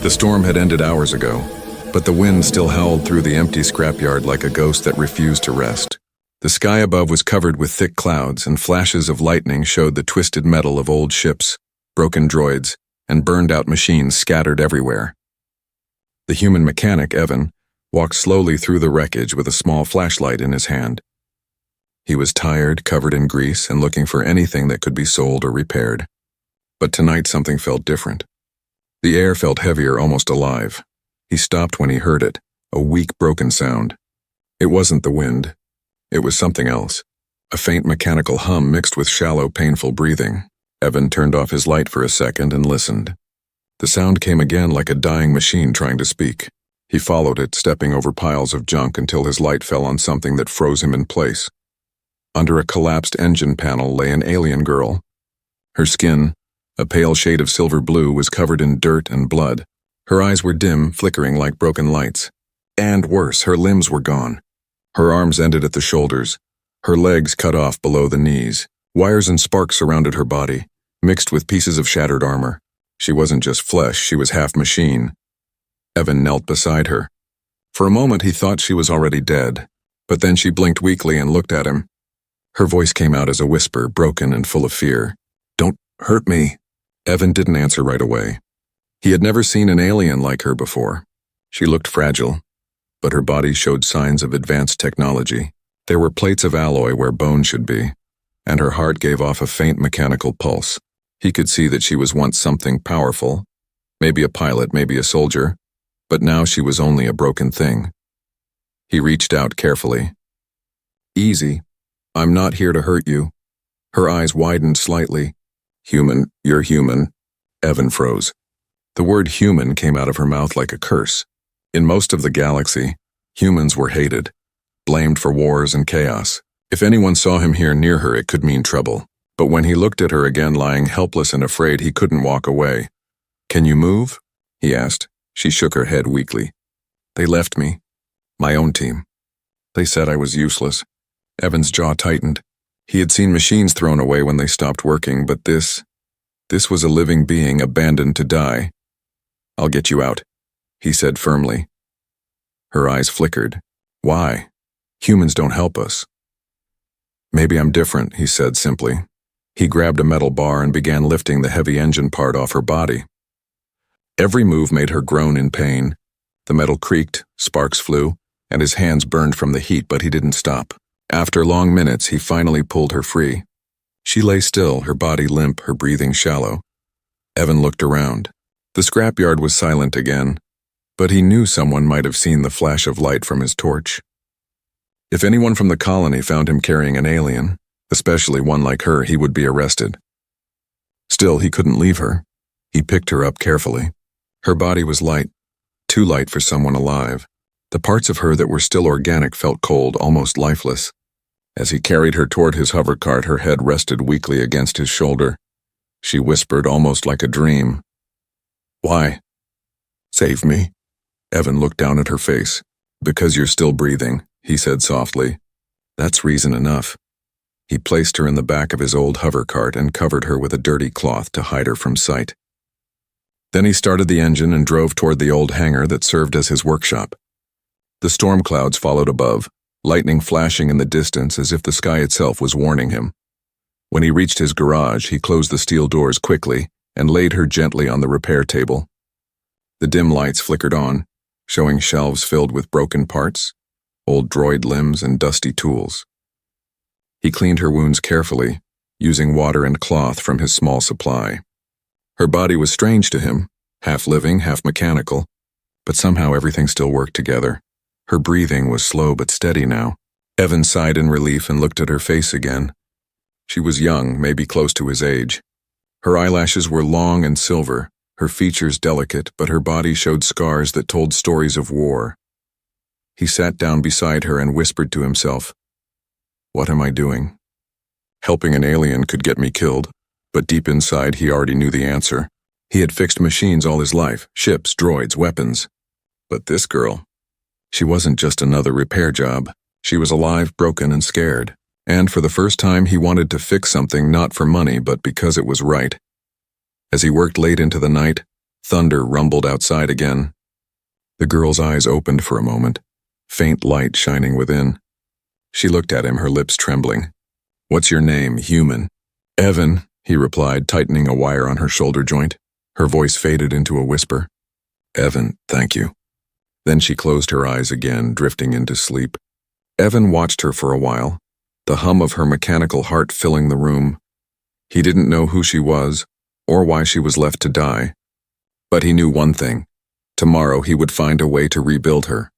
The storm had ended hours ago, but the wind still howled through the empty scrapyard like a ghost that refused to rest. The sky above was covered with thick clouds, and flashes of lightning showed the twisted metal of old ships, broken droids, and burned-out machines scattered everywhere. The human mechanic, Evan, walked slowly through the wreckage with a small flashlight in his hand. He was tired, covered in grease, and looking for anything that could be sold or repaired. But tonight something felt different. The air felt heavier, almost alive. He stopped when he heard it, a weak, broken sound. It wasn't the wind. It was something else, a faint mechanical hum mixed with shallow, painful breathing. Evan turned off his light for a second and listened. The sound came again like a dying machine trying to speak. He followed it, stepping over piles of junk until his light fell on something that froze him in place. Under a collapsed engine panel lay an alien girl. Her skin, a pale shade of silver blue, was covered in dirt and blood. Her eyes were dim, flickering like broken lights. And worse, her limbs were gone. Her arms ended at the shoulders, her legs cut off below the knees. Wires and sparks surrounded her body, mixed with pieces of shattered armor. She wasn't just flesh, she was half machine. Evan knelt beside her. For a moment he thought she was already dead, but then she blinked weakly and looked at him. Her voice came out as a whisper, broken and full of fear. "Don't hurt me." Evan didn't answer right away. He had never seen an alien like her before. She looked fragile, but her body showed signs of advanced technology. There were plates of alloy where bone should be, and her heart gave off a faint mechanical pulse. He could see that she was once something powerful, maybe a pilot, maybe a soldier, but now she was only a broken thing. He reached out carefully. "Easy. I'm not here to hurt you." Her eyes widened slightly. "Human, you're human." Evan froze. The word human came out of her mouth like a curse. In most of the galaxy, humans were hated, blamed for wars and chaos. If anyone saw him here near her, it could mean trouble. But when he looked at her again, lying helpless and afraid, he couldn't walk away. "Can you move?" he asked. She shook her head weakly. "They left me. My own team. They said I was useless." Evan's jaw tightened. He had seen machines thrown away when they stopped working, but this was a living being abandoned to die. "I'll get you out," he said firmly. Her eyes flickered. "Why? Humans don't help us." "Maybe I'm different," he said simply. He grabbed a metal bar and began lifting the heavy engine part off her body. Every move made her groan in pain. The metal creaked, sparks flew, and his hands burned from the heat, but he didn't stop. After long minutes, he finally pulled her free. She lay still, her body limp, her breathing shallow. Evan looked around. The scrapyard was silent again, but he knew someone might have seen the flash of light from his torch. If anyone from the colony found him carrying an alien, especially one like her, he would be arrested. Still, he couldn't leave her. He picked her up carefully. Her body was light, too light for someone alive. The parts of her that were still organic felt cold, almost lifeless. As he carried her toward his hovercart, her head rested weakly against his shoulder. She whispered, almost like a dream, "Why? Save me." Evan looked down at her face. "Because you're still breathing," he said softly. "That's reason enough." He placed her in the back of his old hovercart and covered her with a dirty cloth to hide her from sight. Then he started the engine and drove toward the old hangar that served as his workshop. The storm clouds followed above, lightning flashing in the distance as if the sky itself was warning him. When he reached his garage, he closed the steel doors quickly and laid her gently on the repair table. The dim lights flickered on, showing shelves filled with broken parts, old droid limbs, and dusty tools. He cleaned her wounds carefully, using water and cloth from his small supply. Her body was strange to him, half living, half mechanical, but somehow everything still worked together. Her breathing was slow but steady now. Evan sighed in relief and looked at her face again. She was young, maybe close to his age. Her eyelashes were long and silver, her features delicate, but her body showed scars that told stories of war. He sat down beside her and whispered to himself, "What am I doing? Helping an alien could get me killed." But deep inside, he already knew the answer. He had fixed machines all his life, ships, droids, weapons. But this girl, she wasn't just another repair job. She was alive, broken, and scared. And for the first time, he wanted to fix something not for money, but because it was right. As he worked late into the night, Thunder rumbled outside again. The girl's eyes opened for a moment, faint light shining within. She looked at him, her lips trembling. "What's your name, human?" "Evan," he replied, tightening a wire on her shoulder joint. Her voice faded into a whisper. "Evan, thank you." Then she closed her eyes again, drifting into sleep. Evan watched her for a while, the hum of her mechanical heart filling the room. He didn't know who she was, or why she was left to die. But he knew one thing. Tomorrow he would find a way to rebuild her.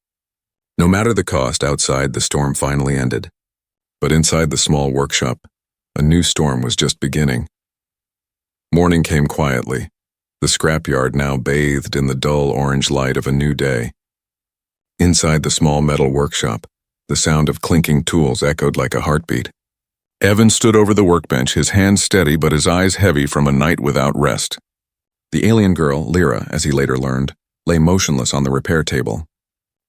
No matter the cost, outside the storm finally ended. But inside the small workshop, a new storm was just beginning. Morning came quietly, the scrapyard now bathed in the dull orange light of a new day. Inside the small metal workshop, the sound of clinking tools echoed like a heartbeat. Evan stood over the workbench, his hands steady but his eyes heavy from a night without rest. The alien girl, Lyra, as he later learned, lay motionless on the repair table.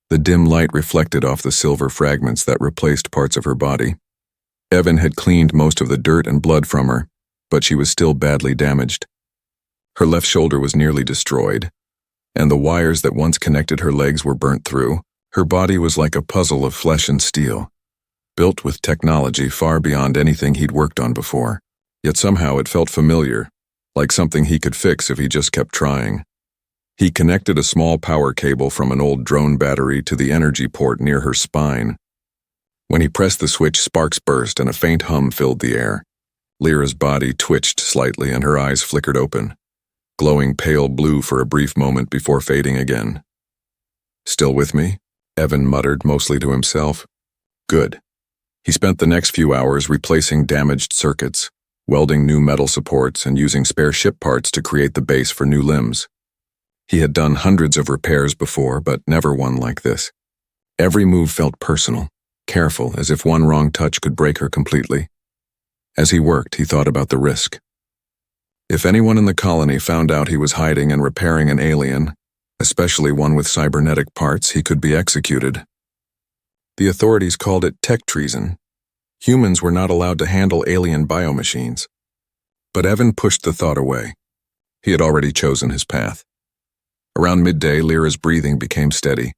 The dim light reflected off the silver fragments that replaced parts of her body. Evan had cleaned most of the dirt and blood from her, but she was still badly damaged. Her left shoulder was nearly destroyed, and the wires that once connected her legs were burnt through. Her body was like a puzzle of flesh and steel, built with technology far beyond anything he'd worked on before. Yet somehow it felt familiar, like something he could fix if he just kept trying. He connected a small power cable from an old drone battery to the energy port near her spine. When he pressed the switch, sparks burst and a faint hum filled the air. Lyra's body twitched slightly and her eyes flickered open, glowing pale blue for a brief moment before fading again. "Still with me?" Evan muttered, mostly to himself. Good. He spent the next few hours replacing damaged circuits, welding new metal supports, and using spare ship parts to create the base for new limbs. He had done hundreds of repairs before, but never one like this. Every move felt personal, careful, as if one wrong touch could break her completely. As he worked, he thought about the risk. If anyone in the colony found out he was hiding and repairing an alien, especially one with cybernetic parts, he could be executed. The authorities called it tech treason. Humans were not allowed to handle alien biomachines. But Evan pushed the thought away. He had already chosen his path. Around midday, Lyra's breathing became steady.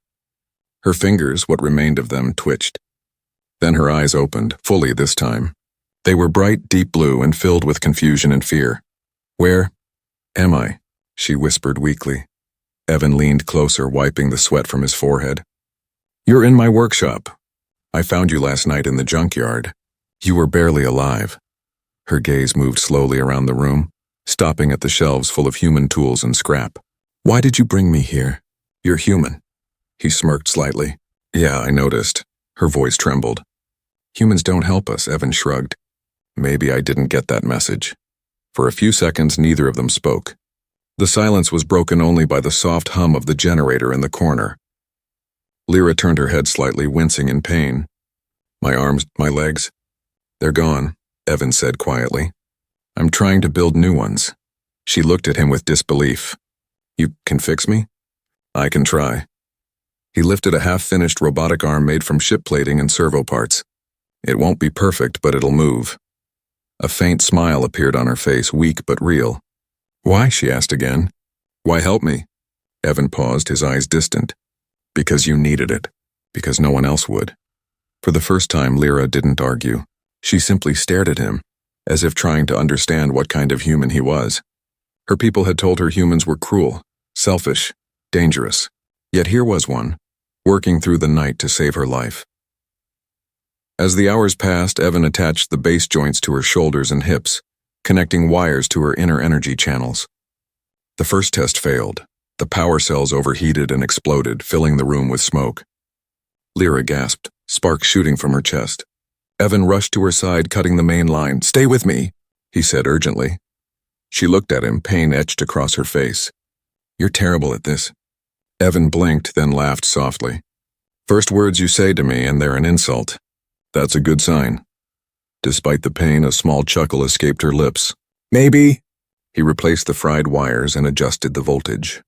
Her fingers, what remained of them, twitched. Then her eyes opened, fully this time. They were bright, deep blue and filled with confusion and fear. "Where am I?" she whispered weakly. Evan leaned closer, wiping the sweat from his forehead. "You're in my workshop. I found you last night in the junkyard. You were barely alive." Her gaze moved slowly around the room, stopping at the shelves full of human tools and scrap. "Why did you bring me here? You're human." He smirked slightly. "Yeah, I noticed." Her voice trembled. "Humans don't help us," Evan shrugged. Maybe I didn't get that message. For a few seconds, neither of them spoke. The silence was broken only by the soft hum of the generator in the corner. Lyra turned her head slightly, wincing in pain. "My arms, my legs, they're gone," Evan said quietly. "I'm trying to build new ones." She looked at him with disbelief. "You can fix me?" "I can try." He lifted a half-finished robotic arm made from ship plating and servo parts. "It won't be perfect, but it'll move." A faint smile appeared on her face, weak but real. "Why?" she asked again. "Why help me?" Evan paused, his eyes distant. "Because you needed it. Because no one else would." For the first time, Lyra didn't argue. She simply stared at him, as if trying to understand what kind of human he was. Her people had told her humans were cruel, selfish, dangerous. Yet here was one, working through the night to save her life. As the hours passed, Evan attached the base joints to her shoulders and hips, connecting wires to her inner energy channels. The first test failed. The power cells overheated and exploded, filling the room with smoke. Lyra gasped, sparks shooting from her chest. Evan rushed to her side, cutting the main line. "Stay with me," he said urgently. She looked at him, pain etched across her face. "You're terrible at this." Evan blinked, then laughed softly. "First words you say to me, and they're an insult. That's a good sign." Despite the pain, a small chuckle escaped her lips. "Maybe." He replaced the fried wires and adjusted the voltage.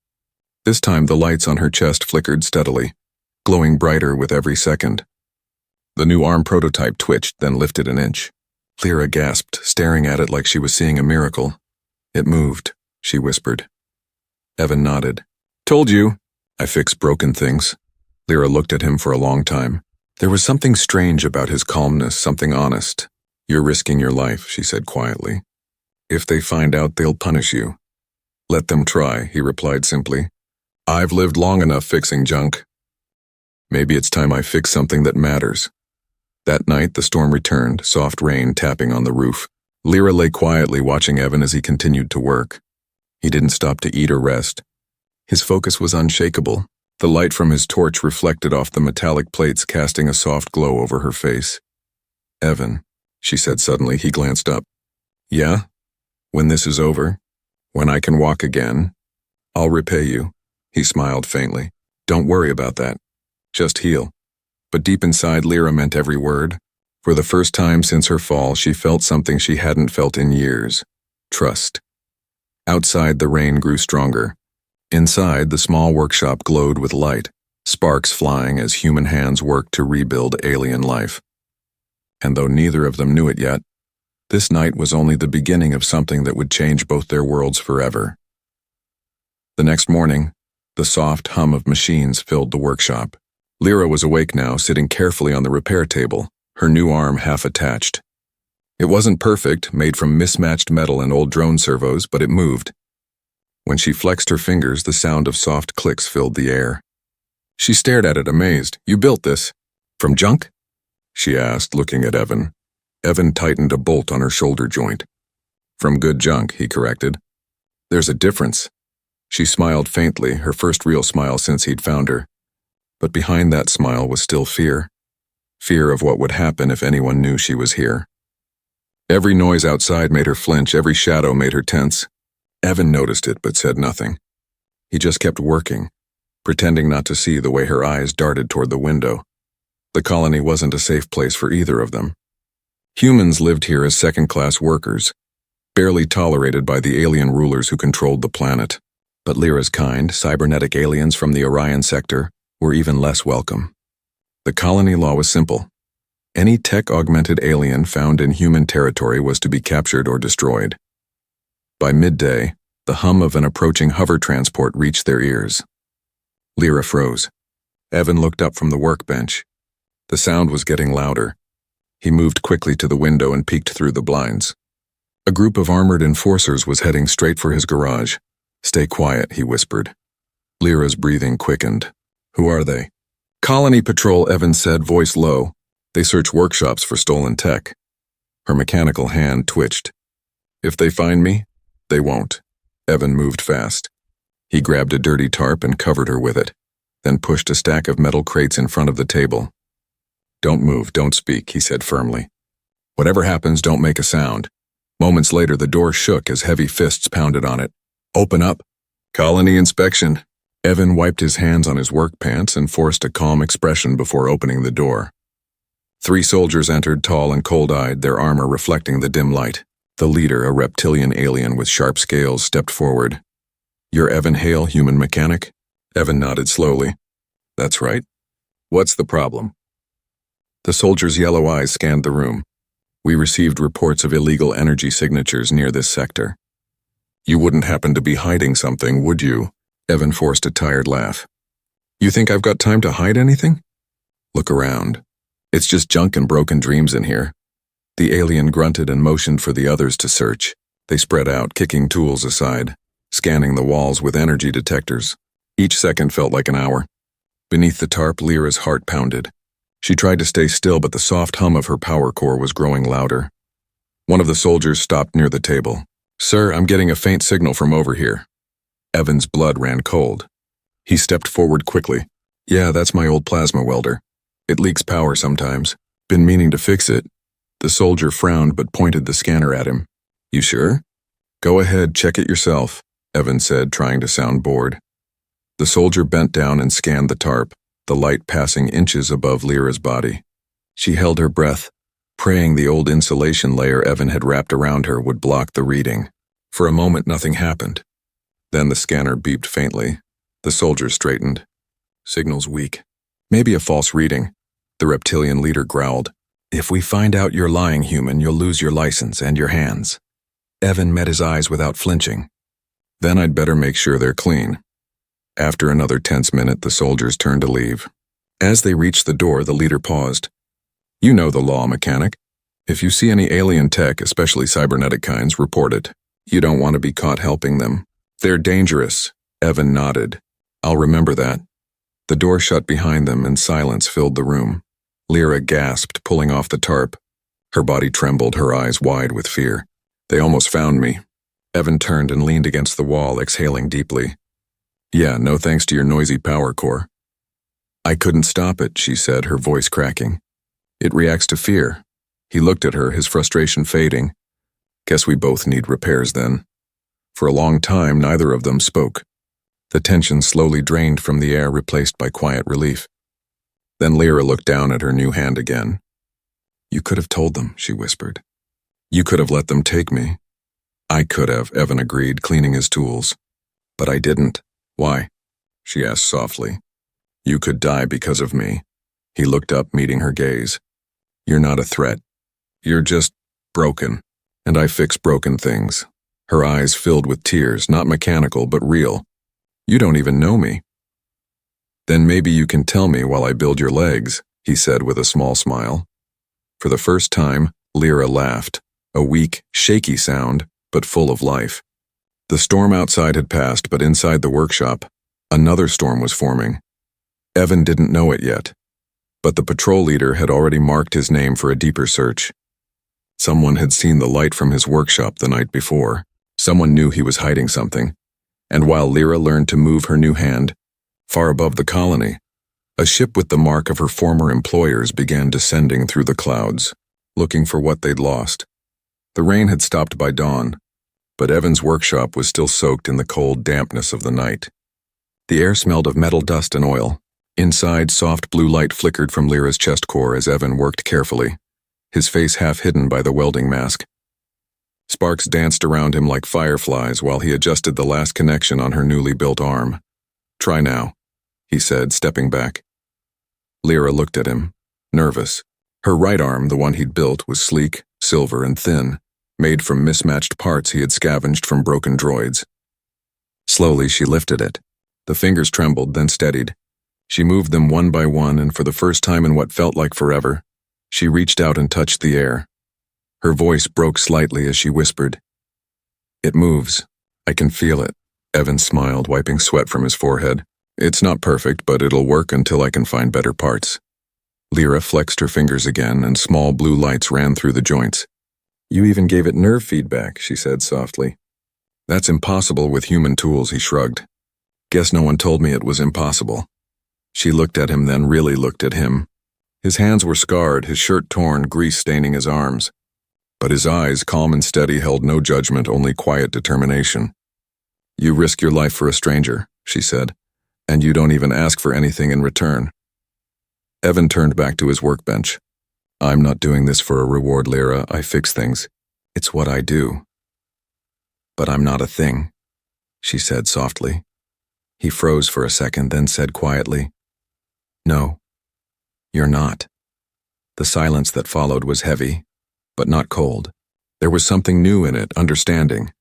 This time the lights on her chest flickered steadily, glowing brighter with every second. The new arm prototype twitched, then lifted an inch. Lyra gasped, staring at it like she was seeing a miracle. "It moved," she whispered. Evan nodded. Told you. I fix broken things. Lyra looked at him for a long time. There was something strange about his calmness, something honest. You're risking your life, she said quietly. If they find out, they'll punish you. Let them try, he replied simply. I've lived long enough fixing junk. Maybe it's time I fix something that matters. That night, the storm returned, soft rain tapping on the roof. Lyra lay quietly watching Evan as he continued to work. He didn't stop to eat or rest. His focus was unshakable. The light from his torch reflected off the metallic plates, casting a soft glow over her face. Evan, she said suddenly. He glanced up. Yeah? When this is over? When I can walk again? I'll repay you. He smiled faintly. Don't worry about that. Just heal. But deep inside, Lyra meant every word. For the first time since her fall, she felt something she hadn't felt in years. Trust. Outside, the rain grew stronger. Inside, the small workshop glowed with light, sparks flying as human hands worked to rebuild alien life. And though neither of them knew it yet, this night was only the beginning of something that would change both their worlds forever. The next morning, the soft hum of machines filled the workshop. Lyra was awake now, sitting carefully on the repair table, her new arm half attached. It wasn't perfect, made from mismatched metal and old drone servos, but it moved. When she flexed her fingers, the sound of soft clicks filled the air. She stared at it, amazed. You built this? From junk? She asked, looking at Evan. Evan tightened a bolt on her shoulder joint. From good junk, he corrected. There's a difference. She smiled faintly, her first real smile since he'd found her. But behind that smile was still fear. Fear of what would happen if anyone knew she was here. Every noise outside made her flinch, every shadow made her tense. Evan noticed it but said nothing. He just kept working, pretending not to see the way her eyes darted toward the window. The colony wasn't a safe place for either of them. Humans lived here as second-class workers, barely tolerated by the alien rulers who controlled the planet. But Lyra's kind, cybernetic aliens from the Orion sector, were even less welcome. The colony law was simple. Any tech-augmented alien found in human territory was to be captured or destroyed. By midday, the hum of an approaching hover transport reached their ears. Lyra froze. Evan looked up from the workbench. The sound was getting louder. He moved quickly to the window and peeked through the blinds. A group of armored enforcers was heading straight for his garage. Stay quiet, he whispered. Lyra's breathing quickened. Who are they? Colony Patrol, Evan said, voice low. They search workshops for stolen tech. Her mechanical hand twitched. If they find me, they won't. Evan moved fast. He grabbed a dirty tarp and covered her with it, then pushed a stack of metal crates in front of the table. Don't move, don't speak, he said firmly. Whatever happens, don't make a sound. Moments later, the door shook as heavy fists pounded on it. Open up. Colony inspection. Evan wiped his hands on his work pants and forced a calm expression before opening the door. 3 soldiers entered, tall and cold-eyed, their armor reflecting the dim light. The leader, a reptilian alien with sharp scales, stepped forward. You're Evan Hale, human mechanic? Evan nodded slowly. That's right. What's the problem? The soldier's yellow eyes scanned the room. We received reports of illegal energy signatures near this sector. You wouldn't happen to be hiding something, would you? Evan forced a tired laugh. You think I've got time to hide anything? Look around. It's just junk and broken dreams in here. The alien grunted and motioned for the others to search. They spread out, kicking tools aside, scanning the walls with energy detectors. Each second felt like an hour. Beneath the tarp, Lyra's heart pounded. She tried to stay still, but the soft hum of her power core was growing louder. One of the soldiers stopped near the table. Sir, I'm getting a faint signal from over here. Evan's blood ran cold. He stepped forward quickly. Yeah, that's my old plasma welder. It leaks power sometimes. Been meaning to fix it. The soldier frowned but pointed the scanner at him. You sure? Go ahead, check it yourself, Evan said, trying to sound bored. The soldier bent down and scanned the tarp, the light passing inches above Lyra's body. She held her breath, praying the old insulation layer Evan had wrapped around her would block the reading. For a moment, nothing happened. Then the scanner beeped faintly. The soldier straightened. Signal's weak. Maybe a false reading. The reptilian leader growled. If we find out you're lying, human, you'll lose your license and your hands. Evan met his eyes without flinching. Then I'd better make sure they're clean. After another tense minute, the soldiers turned to leave. As they reached the door, the leader paused. You know the law, mechanic. If you see any alien tech, especially cybernetic kinds, report it. You don't want to be caught helping them. They're dangerous. Evan nodded. I'll remember that. The door shut behind them and silence filled the room. Lyra gasped, pulling off the tarp. Her body trembled, her eyes wide with fear. They almost found me. Evan turned and leaned against the wall, exhaling deeply. Yeah, no thanks to your noisy power core. I couldn't stop it, she said, her voice cracking. It reacts to fear. He looked at her, his frustration fading. Guess we both need repairs then. For a long time, neither of them spoke. The tension slowly drained from the air, replaced by quiet relief. Then Lyra looked down at her new hand again. You could have told them, she whispered. You could have let them take me. I could have, Evan agreed, cleaning his tools. But I didn't. Why? She asked softly. You could die because of me. He looked up, meeting her gaze. You're not a threat. You're just broken. And I fix broken things. Her eyes filled with tears, not mechanical, but real. You don't even know me. Then maybe you can tell me while I build your legs, he said with a small smile. For the first time, Lyra laughed, a weak, shaky sound, but full of life. The storm outside had passed, but inside the workshop, another storm was forming. Evan didn't know it yet, but the patrol leader had already marked his name for a deeper search. Someone had seen the light from his workshop the night before. Someone knew he was hiding something. And while Lyra learned to move her new hand, far above the colony, a ship with the mark of her former employers began descending through the clouds, looking for what they'd lost. The rain had stopped by dawn, but Evan's workshop was still soaked in the cold dampness of the night. The air smelled of metal dust and oil. Inside, soft blue light flickered from Lyra's chest core as Evan worked carefully, his face half hidden by the welding mask. Sparks danced around him like fireflies while he adjusted the last connection on her newly built arm. Try now, he said, stepping back. Lyra looked at him, nervous. Her right arm, the one he'd built, was sleek, silver, and thin, made from mismatched parts he had scavenged from broken droids. Slowly, she lifted it. The fingers trembled, then steadied. She moved them one by one, and for the first time in what felt like forever, she reached out and touched the air. Her voice broke slightly as she whispered, It moves. I can feel it. Evan smiled, wiping sweat from his forehead. It's not perfect, but it'll work until I can find better parts. Lyra flexed her fingers again, and small blue lights ran through the joints. You even gave it nerve feedback, she said softly. That's impossible with human tools, he shrugged. Guess no one told me it was impossible. She looked at him, then really looked at him. His hands were scarred, his shirt torn, grease staining his arms. But his eyes, calm and steady, held no judgment, only quiet determination. You risk your life for a stranger, she said, and you don't even ask for anything in return. Evan turned back to his workbench. I'm not doing this for a reward, Lyra. I fix things. It's what I do. But I'm not a thing, she said softly. He froze for a second, then said quietly, No, you're not. The silence that followed was heavy, but not cold. There was something new in it, understanding.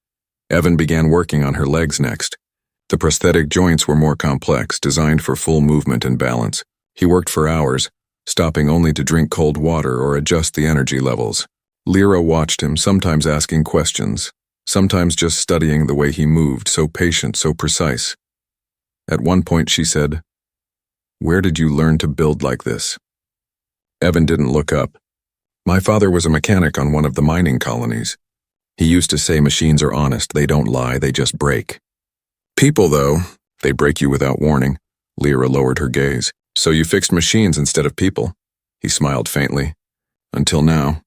Evan began working on her legs next. The prosthetic joints were more complex, designed for full movement and balance. He worked for hours, stopping only to drink cold water or adjust the energy levels. Lyra watched him, sometimes asking questions, sometimes just studying the way he moved, so patient, so precise. At one point she said, Where did you learn to build like this? Evan didn't look up. My father was a mechanic on one of the mining colonies. He used to say machines are honest, they don't lie, they just break. People, though, they break you without warning. Lyra lowered her gaze. So you fixed machines instead of people? He smiled faintly. Until now.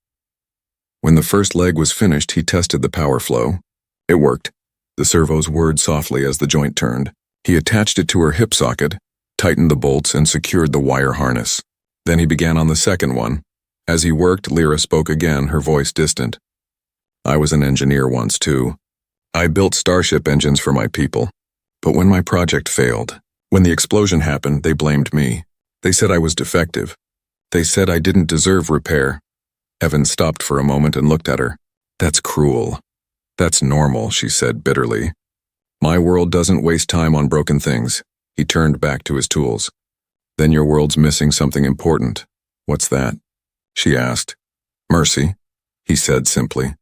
When the first leg was finished, he tested the power flow. It worked. The servos whirred softly as the joint turned. He attached it to her hip socket, tightened the bolts, and secured the wire harness. Then he began on the second one. As he worked, Lyra spoke again, her voice distant. I was an engineer once, too. I built starship engines for my people. But when my project failed, when the explosion happened, they blamed me. They said I was defective. They said I didn't deserve repair. Evan stopped for a moment and looked at her. That's cruel. That's normal, she said bitterly. My world doesn't waste time on broken things. He turned back to his tools. Then your world's missing something important. What's that? She asked. Mercy, he said simply.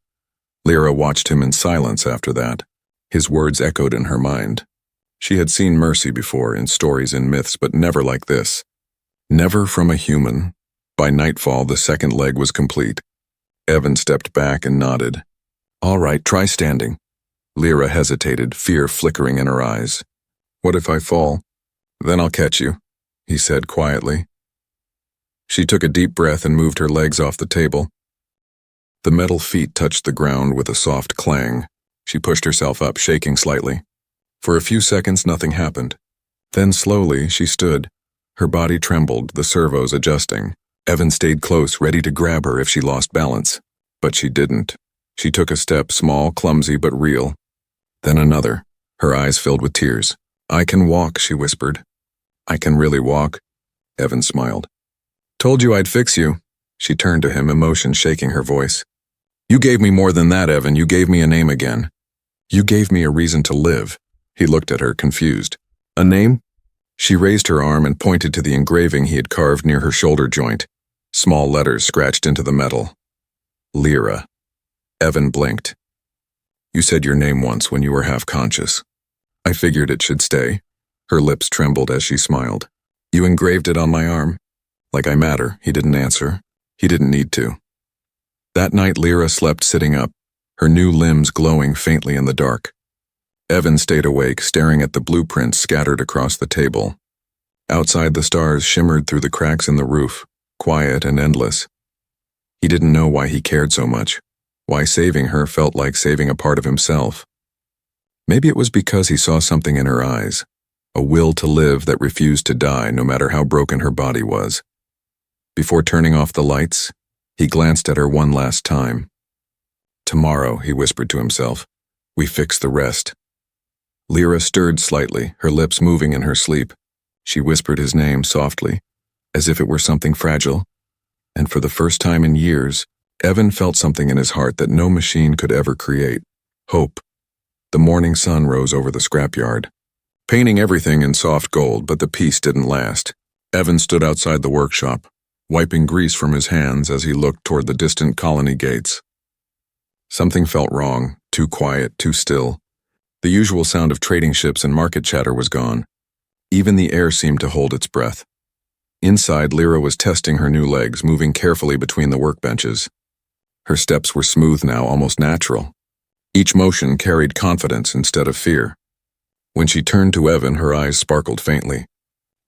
Lyra watched him in silence after that. His words echoed in her mind. She had seen mercy before in stories and myths, but never like this. Never from a human. By nightfall, the second leg was complete. Evan stepped back and nodded. All right, try standing. Lyra hesitated, fear flickering in her eyes. What if I fall? Then I'll catch you, he said quietly. She took a deep breath and moved her legs off the table. The metal feet touched the ground with a soft clang. She pushed herself up, shaking slightly. For a few seconds, nothing happened. Then slowly, she stood. Her body trembled, the servos adjusting. Evan stayed close, ready to grab her if she lost balance. But she didn't. She took a step, small, clumsy, but real. Then another, her eyes filled with tears. I can walk, she whispered. I can really walk? Evan smiled. Told you I'd fix you. She turned to him, emotion shaking her voice. You gave me more than that, Evan. You gave me a name again. You gave me a reason to live. He looked at her, confused. A name? She raised her arm and pointed to the engraving he had carved near her shoulder joint. Small letters scratched into the metal. Lyra. Evan blinked. You said your name once when you were half conscious. I figured it should stay. Her lips trembled as she smiled. You engraved it on my arm. Like I matter, he didn't answer. He didn't need to. That night Lyra slept sitting up, her new limbs glowing faintly in the dark. Evan stayed awake, staring at the blueprints scattered across the table. Outside, the stars shimmered through the cracks in the roof, quiet and endless. He didn't know why he cared so much, why saving her felt like saving a part of himself. Maybe it was because he saw something in her eyes, a will to live that refused to die no matter how broken her body was. Before turning off the lights, he glanced at her one last time. Tomorrow, he whispered to himself, we fix the rest. Lyra stirred slightly, her lips moving in her sleep. She whispered his name softly, as if it were something fragile. And for the first time in years, Evan felt something in his heart that no machine could ever create. Hope. The morning sun rose over the scrapyard, painting everything in soft gold, but the peace didn't last. Evan stood outside the workshop, wiping grease from his hands as he looked toward the distant colony gates. Something felt wrong, too quiet, too still. The usual sound of trading ships and market chatter was gone. Even the air seemed to hold its breath. Inside, Lyra was testing her new legs, moving carefully between the workbenches. Her steps were smooth now, almost natural. Each motion carried confidence instead of fear. When she turned to Evan, her eyes sparkled faintly.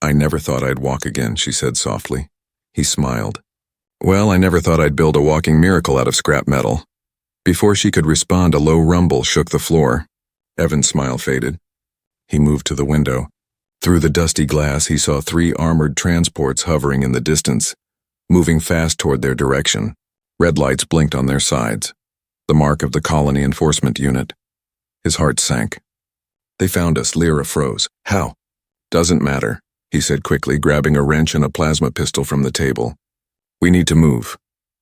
I never thought I'd walk again, she said softly. He smiled. Well, I never thought I'd build a walking miracle out of scrap metal. Before she could respond, a low rumble shook the floor. Evan's smile faded. He moved to the window. Through the dusty glass, he saw 3 armored transports hovering in the distance, moving fast toward their direction. Red lights blinked on their sides, the mark of the colony enforcement unit. His heart sank. They found us, Lyra froze. How? Doesn't matter, he said quickly, grabbing a wrench and a plasma pistol from the table. We need to move.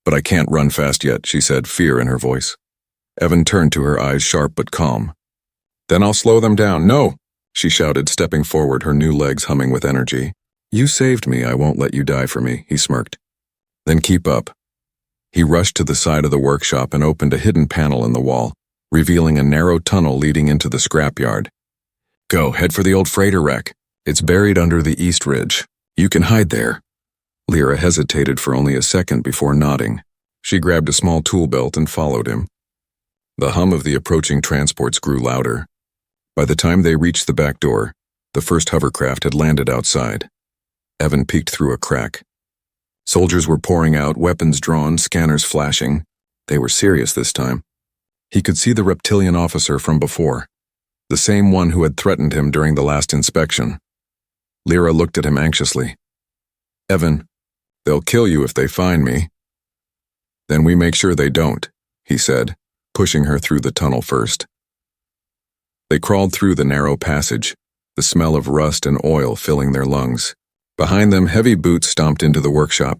But I can't run fast yet, she said, fear in her voice. Evan turned to her, eyes sharp but calm. Then I'll slow them down. No, she shouted, stepping forward, her new legs humming with energy. You saved me, I won't let you die for me, he smirked. Then keep up. He rushed to the side of the workshop and opened a hidden panel in the wall, revealing a narrow tunnel leading into the scrapyard. Go, head for the old freighter wreck. It's buried under the east ridge. You can hide there. Lyra hesitated for only a second before nodding. She grabbed a small tool belt and followed him. The hum of the approaching transports grew louder. By the time they reached the back door, the first hovercraft had landed outside. Evan peeked through a crack. Soldiers were pouring out, weapons drawn, scanners flashing. They were serious this time. He could see the reptilian officer from before, the same one who had threatened him during the last inspection. Lyra looked at him anxiously. Evan, they'll kill you if they find me. Then we make sure they don't, he said, pushing her through the tunnel first. They crawled through the narrow passage, the smell of rust and oil filling their lungs. Behind them, heavy boots stomped into the workshop.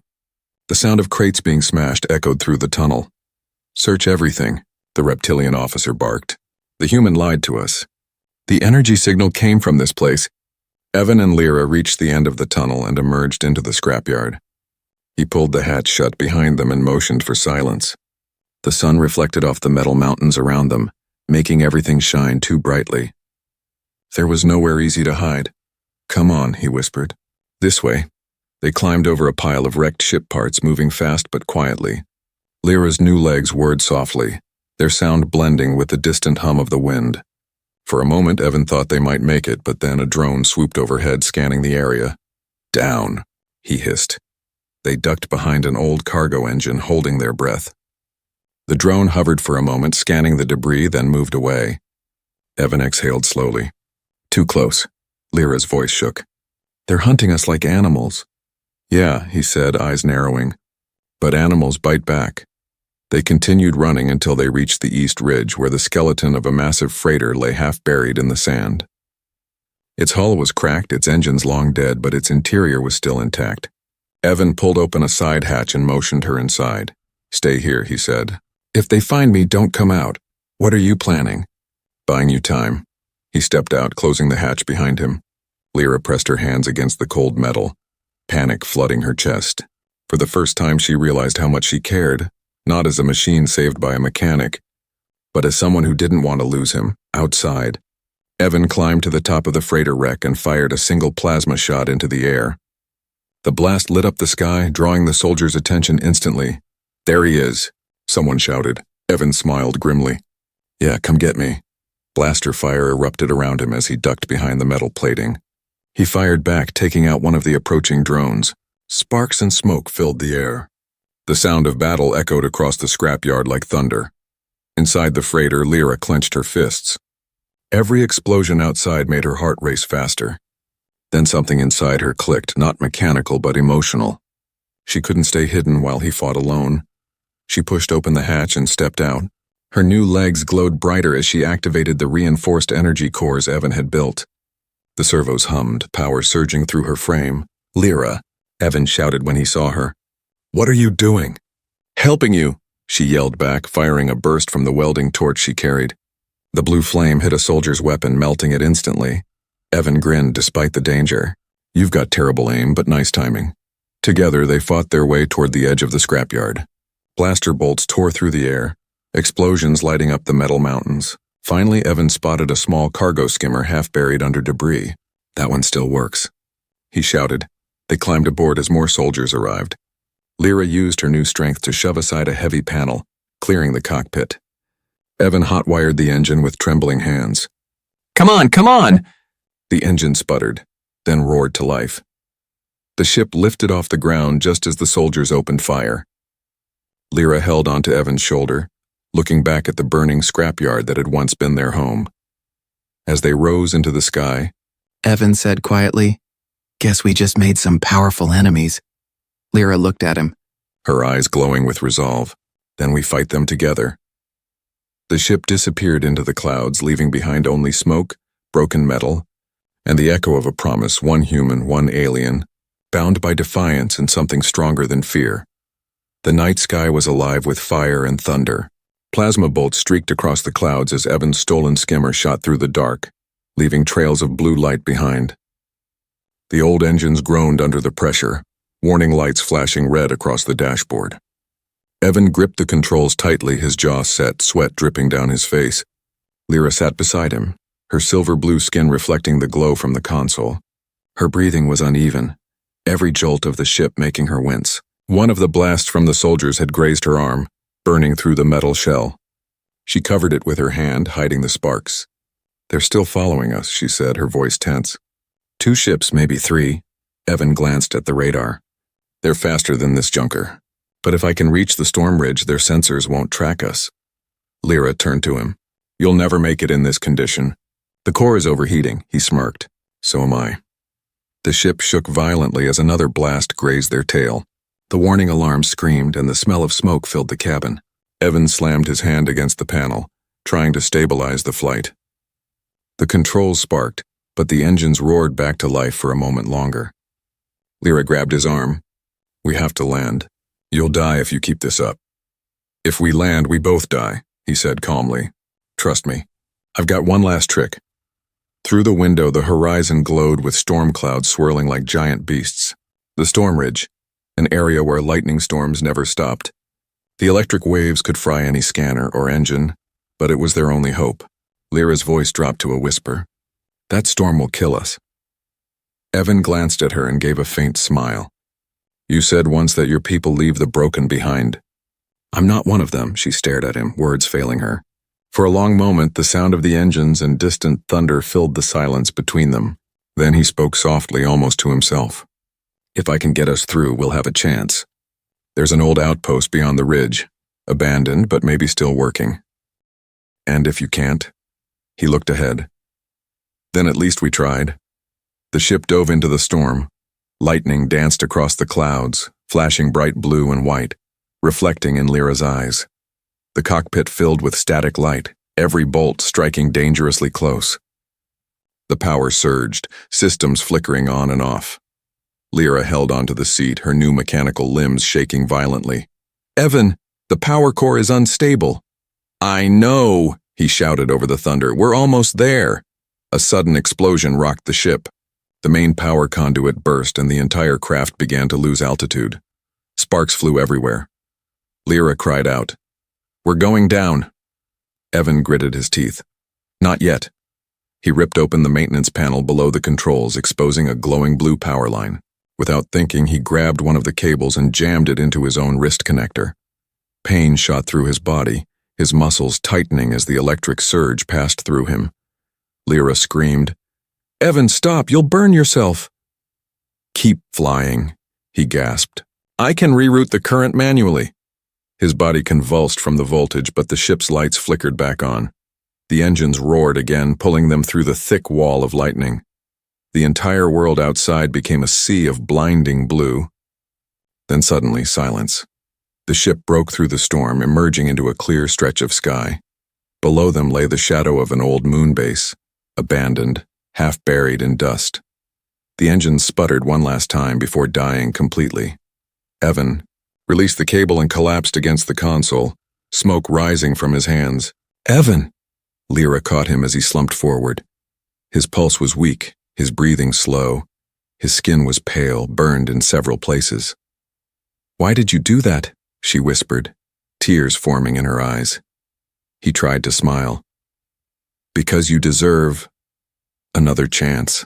The sound of crates being smashed echoed through the tunnel. Search everything, the reptilian officer barked. The human lied to us. The energy signal came from this place. Evan and Lyra reached the end of the tunnel and emerged into the scrapyard. He pulled the hatch shut behind them and motioned for silence. The sun reflected off the metal mountains around them, making everything shine too brightly. There was nowhere easy to hide. "Come on," he whispered. "This way." They climbed over a pile of wrecked ship parts, moving fast but quietly. Lyra's new legs whirred softly, their sound blending with the distant hum of the wind. For a moment, Evan thought they might make it, but then a drone swooped overhead, scanning the area. "Down," he hissed. They ducked behind an old cargo engine, holding their breath. The drone hovered for a moment, scanning the debris, then moved away. Evan exhaled slowly. "Too close." Lyra's voice shook. "They're hunting us like animals." "Yeah," he said, eyes narrowing. "But animals bite back." They continued running until they reached the east ridge, where the skeleton of a massive freighter lay half buried in the sand. Its hull was cracked, its engines long dead, but its interior was still intact. Evan pulled open a side hatch and motioned her inside. "Stay here," he said. "If they find me, don't come out. What are you planning?" "Buying you time." He stepped out, closing the hatch behind him. Lyra pressed her hands against the cold metal, panic flooding her chest. For the first time, she realized how much she cared, not as a machine saved by a mechanic, but as someone who didn't want to lose him, outside. Evan climbed to the top of the freighter wreck and fired a single plasma shot into the air. The blast lit up the sky, drawing the soldiers' attention instantly. "There he is," someone shouted. Evan smiled grimly. "Yeah, come get me." Blaster fire erupted around him as he ducked behind the metal plating. He fired back, taking out one of the approaching drones. Sparks and smoke filled the air. The sound of battle echoed across the scrapyard like thunder. Inside the freighter, Lyra clenched her fists. Every explosion outside made her heart race faster. Then something inside her clicked, not mechanical but emotional. She couldn't stay hidden while he fought alone. She pushed open the hatch and stepped out. Her new legs glowed brighter as she activated the reinforced energy cores Evan had built. The servos hummed, power surging through her frame. "Lyra," Evan shouted when he saw her. "What are you doing?" "Helping you," she yelled back, firing a burst from the welding torch she carried. The blue flame hit a soldier's weapon, melting it instantly. Evan grinned despite the danger. "You've got terrible aim, but nice timing." Together, they fought their way toward the edge of the scrapyard. Blaster bolts tore through the air, explosions lighting up the metal mountains. Finally, Evan spotted a small cargo skimmer half buried under debris. "That one still works," he shouted. They climbed aboard as more soldiers arrived. Lyra used her new strength to shove aside a heavy panel, clearing the cockpit. Evan hot-wired the engine with trembling hands. "Come on, come on!" The engine sputtered, then roared to life. The ship lifted off the ground just as the soldiers opened fire. Lyra held onto Evan's shoulder, looking back at the burning scrapyard that had once been their home. As they rose into the sky, Evan said quietly, "Guess we just made some powerful enemies." Lyra looked at him. her eyes glowing with resolve. "Then we fight them together." The ship disappeared into the clouds, leaving behind only smoke, broken metal, and the echo of a promise, one human, one alien, bound by defiance and something stronger than fear. The night sky was alive with fire and thunder. Plasma bolts streaked across the clouds as Evan's stolen skimmer shot through the dark, leaving trails of blue light behind. The old engines groaned under the pressure, warning lights flashing red across the dashboard. Evan gripped the controls tightly, his jaw set, sweat dripping down his face. Lyra sat beside him, her silver blue skin reflecting the glow from the console. Her breathing was uneven, every jolt of the ship making her wince. One of the blasts from the soldiers had grazed her arm, burning through the metal shell. She covered it with her hand, hiding the sparks. "They're still following us," she said, her voice tense. "2 ships, maybe 3. Evan glanced at the radar. "They're faster than this junker. But if I can reach the storm ridge, their sensors won't track us." Lyra turned to him. "You'll never make it in this condition." "The core is overheating," he smirked. "So am I." The ship shook violently as another blast grazed their tail. The warning alarm screamed and the smell of smoke filled the cabin. Evan slammed his hand against the panel, trying to stabilize the flight. The controls sparked, but the engines roared back to life for a moment longer. Lyra grabbed his arm. "We have to land. You'll die if you keep this up." "If we land, we both die," he said calmly. "Trust me. I've got one last trick." Through the window, the horizon glowed with storm clouds swirling like giant beasts. The storm ridge, an area where lightning storms never stopped. The electric waves could fry any scanner or engine, but it was their only hope. Lyra's voice dropped to a whisper. "That storm will kill us." Evan glanced at her and gave a faint smile. "You said once that your people leave the broken behind." "I'm not one of them," she stared at him, words failing her. For a long moment, the sound of the engines and distant thunder filled the silence between them. Then he spoke softly, almost to himself. "If I can get us through, we'll have a chance. There's an old outpost beyond the ridge, abandoned but maybe still working. And if you can't?" He looked ahead. "Then at least we tried." The ship dove into the storm. Lightning danced across the clouds, flashing bright blue and white, reflecting in Lyra's eyes. The cockpit filled with static light, every bolt striking dangerously close. The power surged, systems flickering on and off. Lyra held onto the seat, her new mechanical limbs shaking violently. "Evan, the power core is unstable." "I know," he shouted over the thunder. "We're almost there." A sudden explosion rocked the ship. The main power conduit burst and the entire craft began to lose altitude. Sparks flew everywhere. Lyra cried out, "We're going down." Evan gritted his teeth. "Not yet." He ripped open the maintenance panel below the controls, exposing a glowing blue power line. Without thinking, he grabbed one of the cables and jammed it into his own wrist connector. Pain shot through his body, his muscles tightening as the electric surge passed through him. Lyra screamed, "Evan, stop! You'll burn yourself!" "Keep flying," he gasped. "I can reroute the current manually." His body convulsed from the voltage, but the ship's lights flickered back on. The engines roared again, pulling them through the thick wall of lightning. The entire world outside became a sea of blinding blue. Then suddenly, silence. The ship broke through the storm, emerging into a clear stretch of sky. Below them lay the shadow of an old moon base, abandoned, half buried in dust. The engines sputtered one last time before dying completely. Evan released the cable and collapsed against the console, smoke rising from his hands. "Evan!" Lyra caught him as he slumped forward. His pulse was weak, his breathing slow. His skin was pale, burned in several places. "Why did you do that?" she whispered, tears forming in her eyes. He tried to smile. "Because you deserve another chance."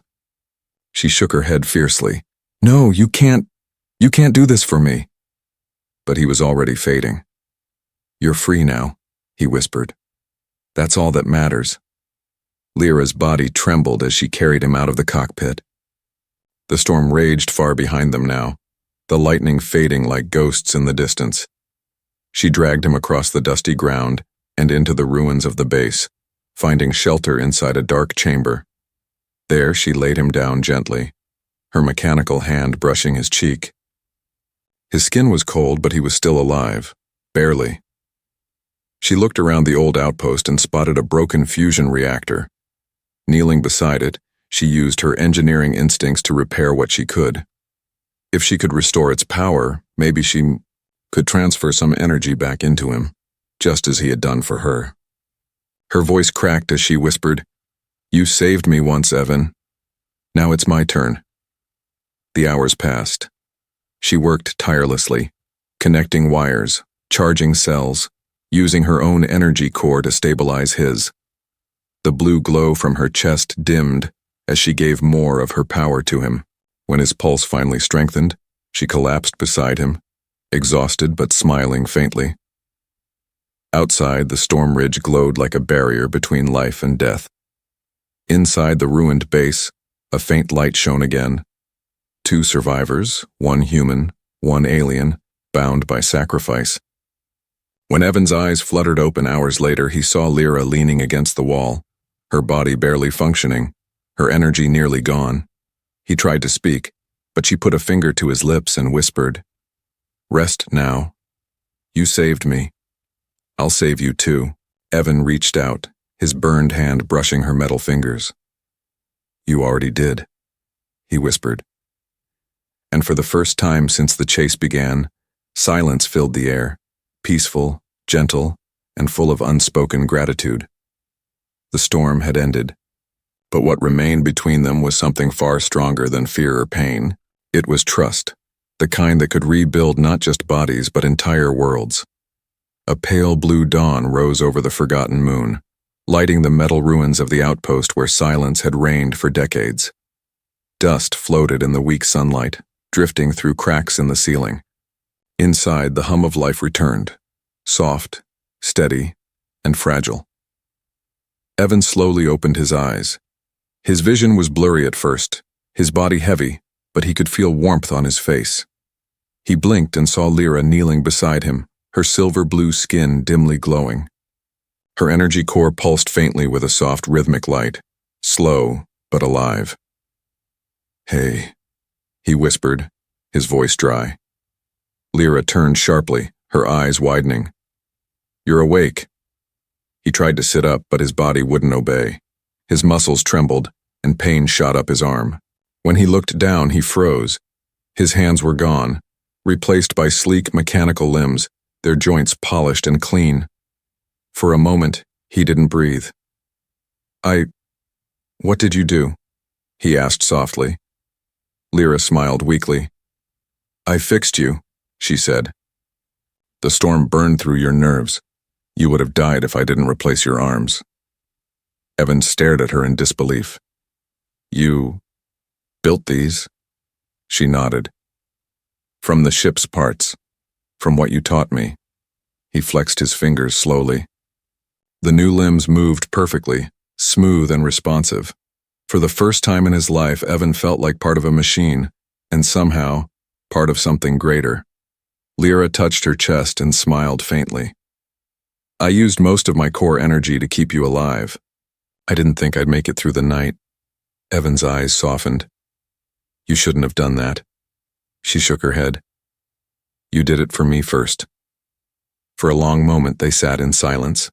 She shook her head fiercely. "No, you can't do this for me." But he was already fading. "You're free now," he whispered. "That's all that matters." Lyra's body trembled as she carried him out of the cockpit. The storm raged far behind them now, the lightning fading like ghosts in the distance. She dragged him across the dusty ground and into the ruins of the base, finding shelter inside a dark chamber. There she laid him down gently, her mechanical hand brushing his cheek. His skin was cold, but he was still alive, barely. She looked around the old outpost and spotted a broken fusion reactor. Kneeling beside it, she used her engineering instincts to repair what she could. If she could restore its power, maybe she could transfer some energy back into him, just as he had done for her. Her voice cracked as she whispered, "You saved me once, Evan. Now it's my turn." The hours passed. She worked tirelessly, connecting wires, charging cells, using her own energy core to stabilize his. The blue glow from her chest dimmed as she gave more of her power to him. When his pulse finally strengthened, she collapsed beside him, exhausted but smiling faintly. Outside, the storm ridge glowed like a barrier between life and death. Inside the ruined base, a faint light shone again. 2 survivors, 1 human, 1 alien, bound by sacrifice. When Evan's eyes fluttered open hours later, he saw Lyra leaning against the wall, her body barely functioning, her energy nearly gone. He tried to speak, but she put a finger to his lips and whispered, "Rest now. You saved me. I'll save you too." Evan reached out, his burned hand brushing her metal fingers. "You already did," he whispered. And for the first time since the chase began, silence filled the air, peaceful, gentle, and full of unspoken gratitude. The storm had ended. But what remained between them was something far stronger than fear or pain. It was trust, the kind that could rebuild not just bodies but entire worlds. A pale blue dawn rose over the forgotten moon, lighting the metal ruins of the outpost where silence had reigned for decades. Dust floated in the weak sunlight, drifting through cracks in the ceiling. Inside, the hum of life returned, soft, steady, and fragile. Evan slowly opened his eyes. His vision was blurry at first, his body heavy, but he could feel warmth on his face. He blinked and saw Lyra kneeling beside him, her silver-blue skin dimly glowing. Her energy core pulsed faintly with a soft rhythmic light, slow but alive. "Hey," he whispered, his voice dry. Lyra turned sharply, her eyes widening. "You're awake." He tried to sit up, but his body wouldn't obey. His muscles trembled, and pain shot up his arm. When he looked down, he froze. His hands were gone, replaced by sleek mechanical limbs, their joints polished and clean. For a moment, he didn't breathe. What did you do?" he asked softly. Lyra smiled weakly. "I fixed you," she said. "The storm burned through your nerves. You would have died if I didn't replace your arms." Evan stared at her in disbelief. "You built these?" She nodded. "From the ship's parts, from what you taught me." He flexed his fingers slowly. The new limbs moved perfectly, smooth and responsive. For the first time in his life, Evan felt like part of a machine, and somehow, part of something greater. Lyra touched her chest and smiled faintly. "I used most of my core energy to keep you alive. I didn't think I'd make it through the night." Evan's eyes softened. "You shouldn't have done that." She shook her head. "You did it for me first." For a long moment they sat in silence.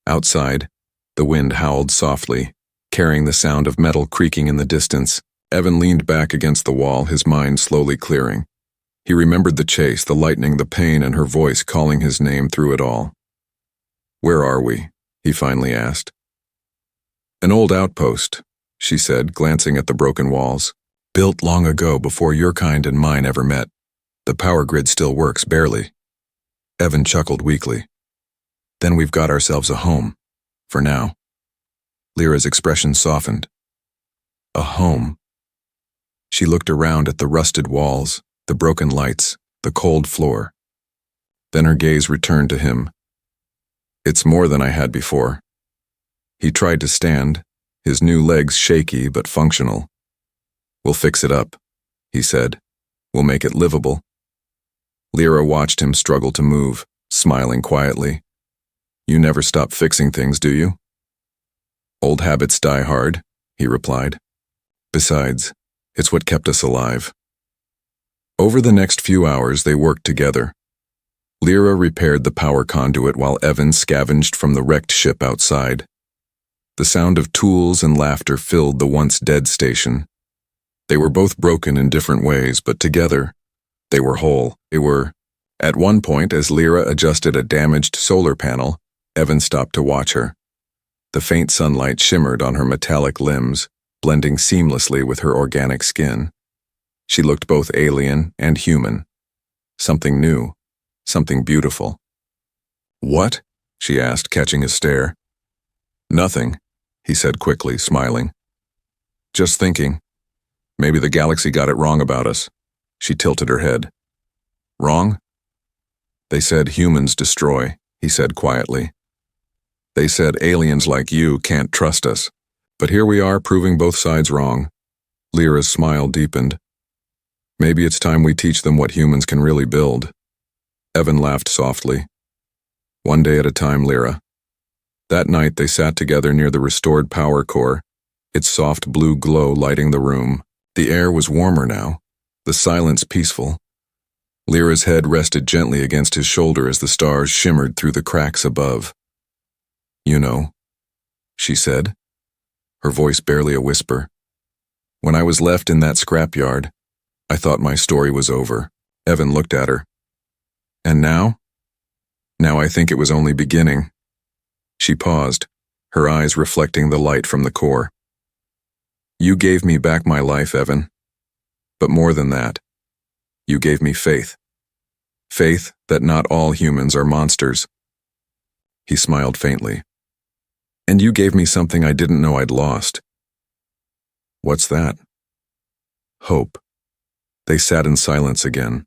Outside, the wind howled softly, carrying the sound of metal creaking in the distance. Evan leaned back against the wall, his mind slowly clearing. He remembered the chase, the lightning, the pain, and her voice calling his name through it all. "Where are we?" he finally asked. "An old outpost," she said, glancing at the broken walls. "Built long ago before your kind and mine ever met. The power grid still works, barely." Evan chuckled weakly. "Then we've got ourselves a home. For now." Lyra's expression softened. "A home." She looked around at the rusted walls, the broken lights, the cold floor. Then her gaze returned to him. "It's more than I had before." He tried to stand, his new legs shaky but functional. "We'll fix it up," he said. "We'll make it livable." Lyra watched him struggle to move, smiling quietly. "You never stop fixing things, do you?" "Old habits die hard," he replied. "Besides, it's what kept us alive." Over the next few hours, they worked together. Lyra repaired the power conduit while Evan scavenged from the wrecked ship outside. The sound of tools and laughter filled the once dead station. They were both broken in different ways, but together, they were whole. At one point, as Lyra adjusted a damaged solar panel, Evan stopped to watch her. The faint sunlight shimmered on her metallic limbs, blending seamlessly with her organic skin. She looked both alien and human. Something new, something beautiful. "What?" she asked, catching his stare. "Nothing," he said quickly, smiling. "Just thinking. Maybe the galaxy got it wrong about us." She tilted her head. "Wrong?" "They said humans destroy," he said quietly. "They said aliens like you can't trust us. But here we are proving both sides wrong." Lyra's smile deepened. "Maybe it's time we teach them what humans can really build." Evan laughed softly. "One day at a time, Lyra." That night they sat together near the restored power core, its soft blue glow lighting the room. The air was warmer now, the silence peaceful. Lyra's head rested gently against his shoulder as the stars shimmered through the cracks above. "You know," she said, her voice barely a whisper. "When I was left in that scrapyard, I thought my story was over." Evan looked at her. "And now?" "Now I think it was only beginning." She paused, her eyes reflecting the light from the core. You gave me back my life, Evan. But more than that, you gave me faith. Faith that not all humans are monsters. He smiled faintly. And you gave me something I didn't know I'd lost. What's that? Hope. They sat in silence again.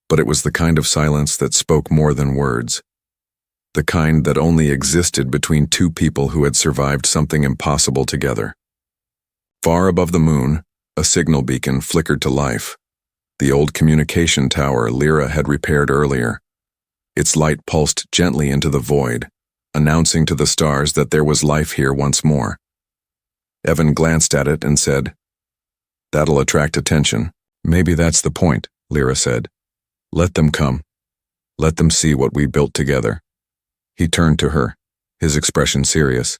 But it was the kind of silence that spoke more than words. The kind that only existed between two people who had survived something impossible together. Far above the moon, a signal beacon flickered to life. The old communication tower Lyra had repaired earlier. Its light pulsed gently into the void, announcing to the stars that there was life here once more. Evan glanced at it and said, "That'll attract attention." "Maybe that's the point," Lyra said. "Let them come. Let them see what we built together." He turned to her, his expression serious.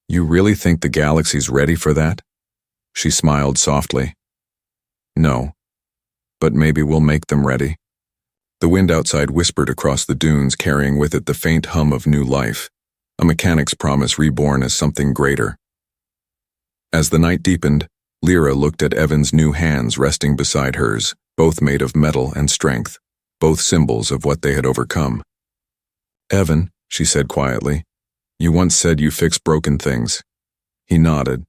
"You really think the galaxy's ready for that?" She smiled softly. "No, but maybe we'll make them ready." The wind outside whispered across the dunes, carrying with it the faint hum of new life, a mechanic's promise reborn as something greater. As the night deepened, Lyra looked at Evan's new hands resting beside hers, both made of metal and strength, both symbols of what they had overcome. "Evan," she said quietly, "you once said you fix broken things." He nodded.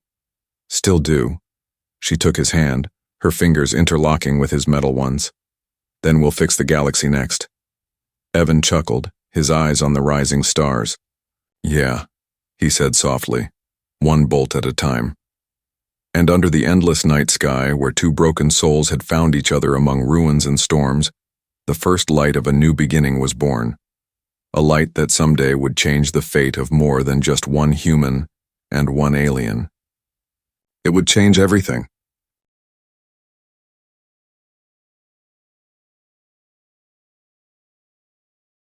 "Still do." She took his hand, her fingers interlocking with his metal ones. "Then we'll fix the galaxy next." Evan chuckled, his eyes on the rising stars. "Yeah," he said softly, "one bolt at a time." And under the endless night sky, where two broken souls had found each other among ruins and storms, the first light of a new beginning was born. A light that someday would change the fate of more than just one human and one alien. It would change everything.